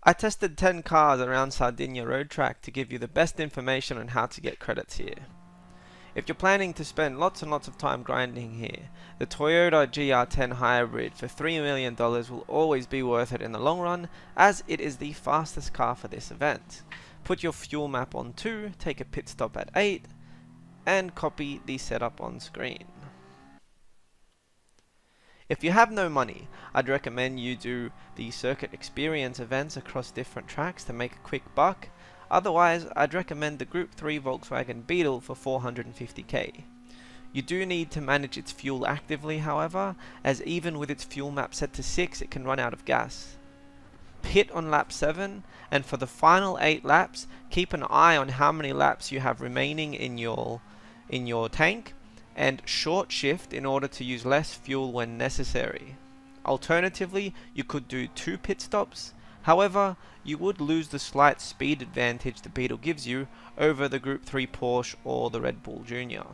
I tested 10 cars around Sardegna road track to give you the best information on how to get credits here. If you're planning to spend lots and lots of time grinding here, the Toyota GR10 Hybrid for $3 million will always be worth it in the long run, as it is the fastest car for this event. Put your fuel map on 2, take a pit stop at 8, and copy the setup on screen. If you have no money, I'd recommend you do the circuit experience events across different tracks to make a quick buck. Otherwise, I'd recommend the Group 3 Volkswagen Beetle for 450k. You do need to manage its fuel actively, however, as even with its fuel map set to 6, it can run out of gas. Pit on lap 7, and for the final 8 laps, keep an eye on how many laps you have remaining in your tank, and short shift in order to use less fuel when necessary. Alternatively, you could do 2 pit stops. However, you would lose the slight speed advantage the Beetle gives you over the Group 3 Porsche or the Red Bull Junior.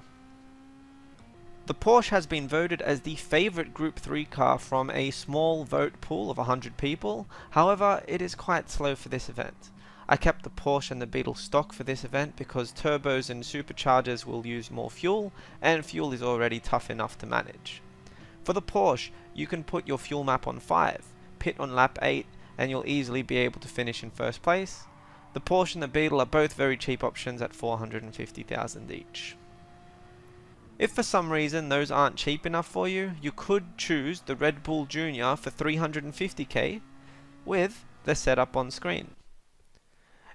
The Porsche has been voted as the favorite Group 3 car from a small vote pool of 100 people. However, it is quite slow for this event. I kept the Porsche and the Beetle stock for this event because turbos and superchargers will use more fuel, and fuel is already tough enough to manage. For the Porsche, you can put your fuel map on 5, pit on lap 8, and you'll easily be able to finish in first place. The Porsche and the Beetle are both very cheap options at 450,000 each. If for some reason those aren't cheap enough for you, you could choose the Red Bull Junior for 350k with the setup on screen.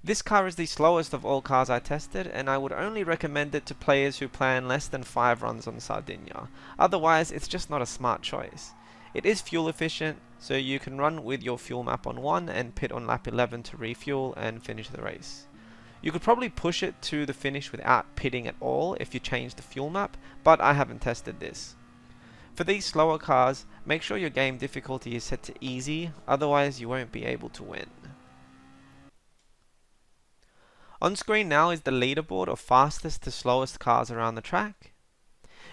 This car is the slowest of all cars I tested, and I would only recommend it to players who plan less than 5 runs on Sardegna. Otherwise, it's just not a smart choice. It is fuel efficient, so you can run with your fuel map on 1 and pit on lap 11 to refuel and finish the race. You could probably push it to the finish without pitting at all if you change the fuel map, but I haven't tested this. For these slower cars, make sure your game difficulty is set to easy, otherwise you won't be able to win. On screen now is the leaderboard of fastest to slowest cars around the track.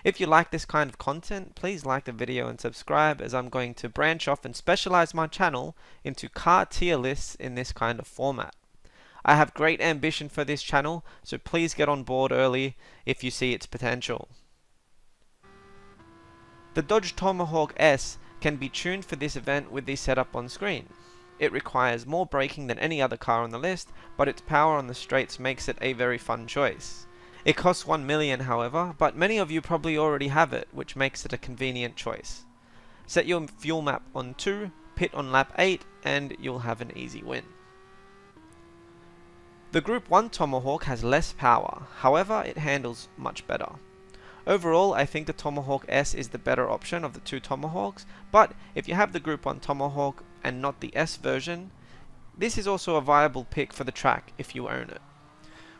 If you like this kind of content, please like the video and subscribe, as I'm going to branch off and specialize my channel into car tier lists in this kind of format. I have great ambition for this channel, so please get on board early if you see its potential. The Dodge Tomahawk S can be tuned for this event with the setup on screen. It requires more braking than any other car on the list, but its power on the straights makes it a very fun choice. It costs $1 million, however, but many of you probably already have it, which makes it a convenient choice. Set your fuel map on 2, pit on lap 8, and you'll have an easy win. The Group 1 Tomahawk has less power, however it handles much better. Overall, I think the Tomahawk S is the better option of the 2 Tomahawks, but if you have the Group 1 Tomahawk and not the S version, this is also a viable pick for the track if you own it.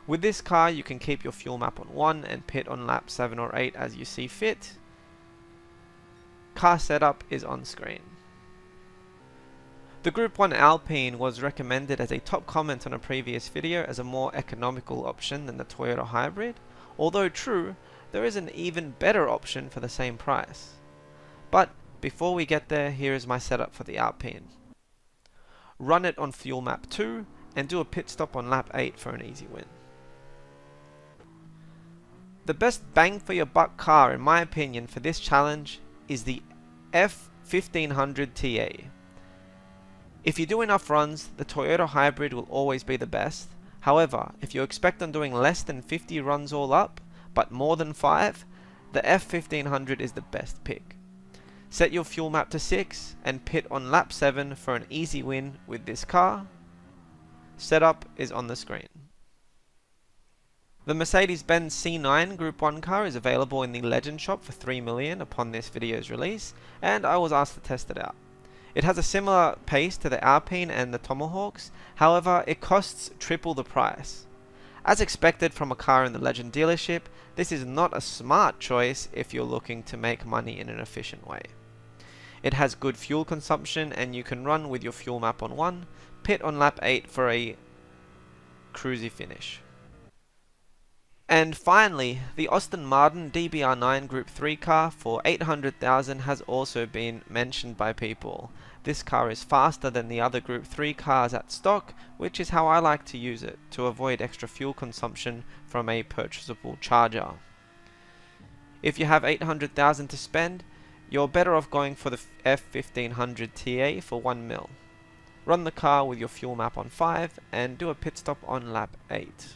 With this car, you can keep your fuel map on 1 and pit on lap 7 or 8 as you see fit. Car setup is on screen. The Group 1 Alpine was recommended as a top comment on a previous video as a more economical option than the Toyota Hybrid. Although true, there is an even better option for the same price. But before we get there, here is my setup for the Alpine. Run it on fuel map 2 and do a pit stop on lap 8 for an easy win. The best bang for your buck car in my opinion for this challenge is the F1500 TA. If you do enough runs, the Toyota Hybrid will always be the best. However, if you expect on doing less than 50 runs all up, but more than 5, the F1500 is the best pick. Set your fuel map to 6 and pit on lap 7 for an easy win with this car. Setup is on the screen. The Mercedes-Benz C9 Group 1 car is available in the Legend shop for $3 million upon this video's release, and I was asked to test it out. It has a similar pace to the Alpine and the Tomahawks, however it costs triple the price. As expected from a car in the Legend dealership, this is not a smart choice if you're looking to make money in an efficient way. It has good fuel consumption and you can run with your fuel map on 1, pit on lap 8 for a cruisy finish. And finally, the Aston Martin DBR9 Group 3 car for $800,000 has also been mentioned by people. This car is faster than the other Group 3 cars at stock, which is how I like to use it, to avoid extra fuel consumption from a purchasable charger. If you have 800,000 to spend, you're better off going for the F1500 TA for 1 mil. Run the car with your fuel map on 5 and do a pit stop on lap 8.